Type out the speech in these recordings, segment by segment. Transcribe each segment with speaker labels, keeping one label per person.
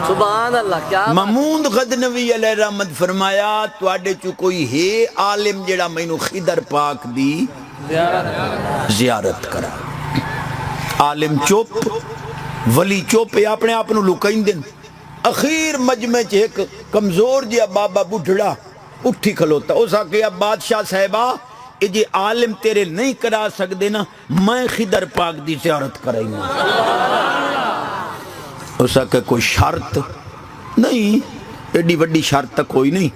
Speaker 1: سبحان اللہ کیا
Speaker 2: محمود غزنوی علیہ رحمت فرمایا تواڈے چو کوئی ہے عالم جڑا مینوں خضر پاک دی زیارت کرا عالم چپ ولی چپ اپنے آپ نو لکائیں دن اخیر مجمع چ ایک کمزور جہا بابا بڈھڑا اٹھی کھلوتا اس آکے اب بادشاہ صاحبہ یہ جی عالم تیرے نہیں کرا سکتے نا میں خضر پاک دی زیارت کریں گا اس آکے کوئی شرط نہیں ایڈی وڈی شرط تک کوئی نہیں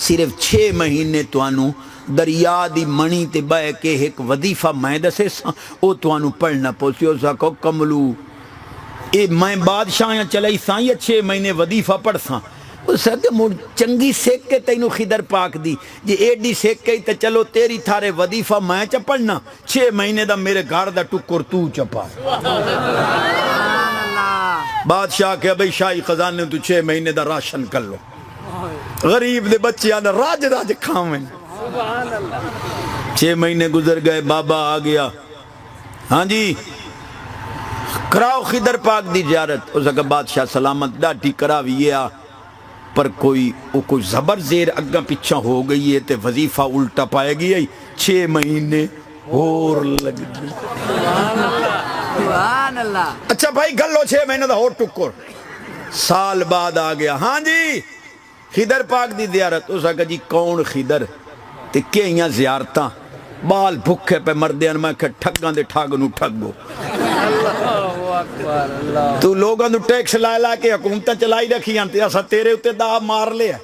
Speaker 2: صرف 6 مہینے توانو دریا دی منی تے بہ کے ایک وظیفہ میں دسے ساں او توانو پڑھنا پوسی اس آکے کملو اے میں بادشاہ چلائی ساں یا 6 مہینے وظیفہ پڑھ ساں اس آکے چنگی سیکھ کے تینو خضر پاک دی جی ایڈی سیکھ کے تے چلو تیری تھارے وظیفہ میں چا پڑھنا 6 مہینے دا میرے گھر دا ٹکر تو چپا بادشاہ کہ بھئی شاہی خزانے تو 6 مہینے دا راشن کر لو غریب دے بچے آنا راج راج کھاویں 6 مہینے گزر گئے بابا آ گیا ہاں جی کراؤ خضر پاک دی زیارت اس کا بادشاہ سلامت ڈاٹی کراوی ہے پر کوئی زبر زیر اگا پیچھا ہو گئی ہے تے وظیفہ الٹا پائے گی 6 مہینے اور لگ گئی
Speaker 1: سبحان اللہ
Speaker 2: اچھا بھائی گلو 6 مہینے دا اور ٹکر سال بعد آ گیا ہاں جی خضر پاک دی زیارت اس کا جی کون خضر تے کیاں زیارتاں بال بھکھے پہ مردیاں میں کہ ٹھگاں دے ٹھگ نو ٹھگو تو لوگاں نو ٹیکس لائے لائے کے حکومتیں چلائی رکھی ہیں اسا تیرے اتے دا مار لیا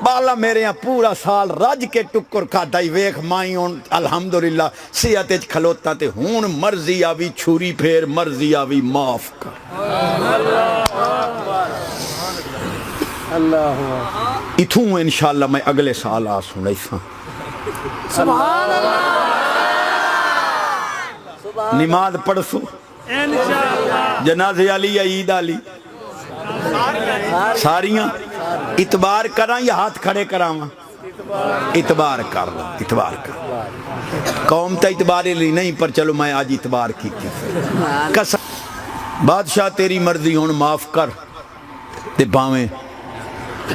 Speaker 2: بالا میرے یہاں پورا سال رج کے ٹکر کھاتا ہی ویکھ مائی ہون الحمدللہ سیاتے کھلوتا تے ہون مرضی آوی چھوری پھیر مرضی آوی معاف کر اتھوں انشاءاللہ میں اگلے سال آ سنائی ساں
Speaker 1: سبحان اللہ
Speaker 2: نماز پڑھ سو جنازے علی یا عید علی ساریاں اتبار کراں یا ہاتھ کھڑے کراں اتبار کر اتبار کر قوم تا اتبار لی نہیں پر چلو میں آج اتبار کی بادشاہ تیری مرضی ہون معاف کر تے باویں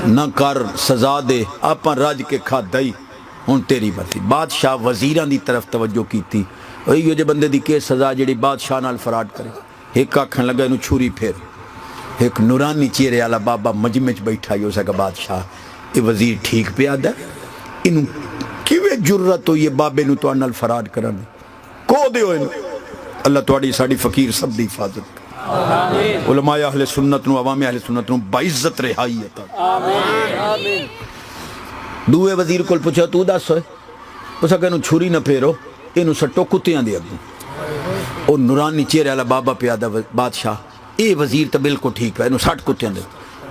Speaker 2: نہ کر سزا دے آپاں راج کے کھا دائی ہون تیری مرضی بادشاہ وزیران دی طرف توجہ کی تھی یہ جو بندے دی کے سزا جڑی بادشاہ نال فراڈ کرے ایک آکھن لگا انہوں چھوری پھر ایک نورانی چیرے والا بابا مجمع بیٹھا ہی ہو سکا بادشاہ یہ وزیر ٹھیک پہ آدھا انہوں کیویں جرت ہو یہ بابے نو تو انال فراڈ کرنے کو دے ہو انہوں اللہ توڑی ساڑی فقیر سب دی حفاظت علماء اہل سنت نو عوام اہل سنت نو باعزت رہائی عطا دوے وزیر کول پوچھا تو دس ہوئے اس کا انہوں چھوری نہ پھیرو انہوں سٹو کتیاں دے اگوں اور نورانی چہرے والا بابا پیادہ بادشاہ اے وزیر تا بالکل ٹھیک ہے انہوں 60 کتیاں دے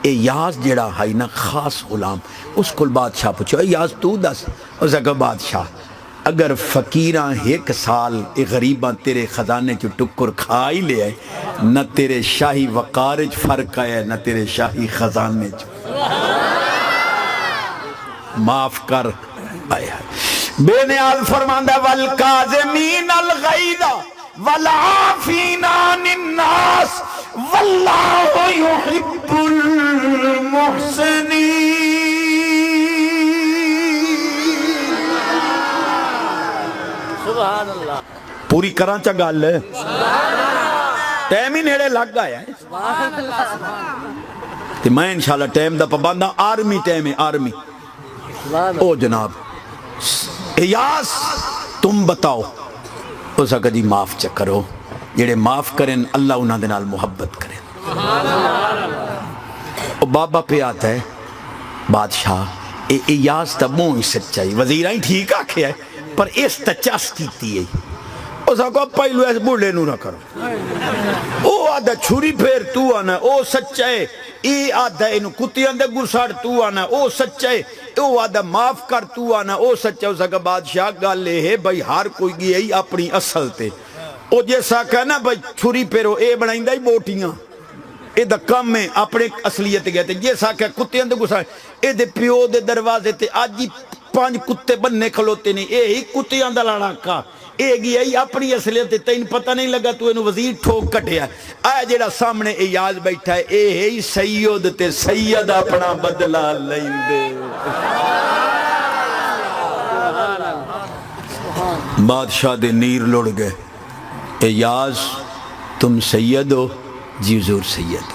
Speaker 2: اے یاز جڑا ہے نا خاص غلام اس کل بادشاہ پوچھو اے یاز تو دس اس کا بادشاہ اگر فقیراں ایک سال اے غریباں تیرے خزانے چو ٹکر کھائی لے آئے نہ تیرے شاہی وقارج فرق آئے نہ تیرے شاہی خزانے چو معاف کر آیا بے نیاز فرماندہ والکاظمین الغیظ والعافین عن الناس واللہ یحب المحسنین
Speaker 1: سبحان اللہ
Speaker 2: پوری کرانچہ گال ہے ٹیم ہی نیڑے لگ گیا ہے تو میں انشاءاللہ ٹیم دا پابندہ آرمی ٹیم ہے آرمی او جناب ایاس تم بتاؤ اس کا جی معاف چکرو جڑے معاف کریں اللہ انہاں دے نال محبت کریں او بابا پہ آتا ہے بادشاہ ایاس تا موں ہی سچائی وزیرائیں ٹھیک آکھے ہے پر اس تا چاس کیتی ہے اس کا پہلو ایس بوڑھے نو نہ کرو او آدھا چھوری پھیر تو آنا او سچائے ای آدھا انہوں کتیاں دے گساڑ تو آنا او سچائے او آدھا معاف کر تو آنا او سچائے اس کا بادشاہ گال لے ہے بھئی ہر کوئی گئی اپنی اصل تے او جیسا کہنا بھئی چھوری پھیرو اے بڑھائیں دائی بوٹیاں اے دا کم میں اپنے اصلیت گئے تھے جیسا کہ کتیاں دے گساڑ اے دے پیو دے دروازے تے آج ہی 5 کتے بننے کھلوتے نے اے ہی کتیاں دا لڑاکا اے گیا ہی اپنی اصلیت تین پتہ نہیں لگا تو اینو وزیر ٹھوک کٹیا اے جڑا سامنے ایاز بیٹھا ہے اے ہی سید تے سید اپنا بدلہ لیندے بادشاہ دے نیر لڑ گئے ایاز تم سید ہو جی حضور سید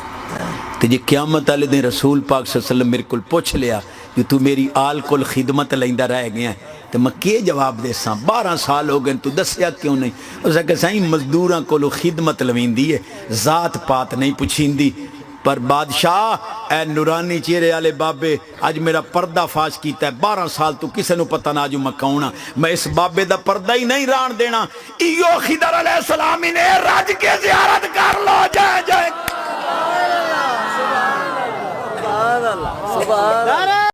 Speaker 2: تے جی قیامت والے دن رسول پاک صلی اللہ علیہ وسلم میرے کو پوچھ لیا جو تو میری آل کل خدمت لیندہ رہ گیا ہے تو میں کیا جواب دے ساں 12 سال ہو گئے تو دسیا کیوں نہیں اس نے کہا سائیں مزدوراں کو خدمت لویندی ہے ذات پات نہیں پوچھیندی پر بادشاہ اے نورانی چہرے والے بابے اج میرا پردہ فاش کیتا ہے 12 سال تو کسے نو پتہ نہ جو میں کون ہاں میں اس بابے دا پردہ ہی نہیں ران دینا ایو خضر علیہ السلام نے رج کے زیارت کر لو جائے جائے
Speaker 1: سبحان اللہ سبحان اللہ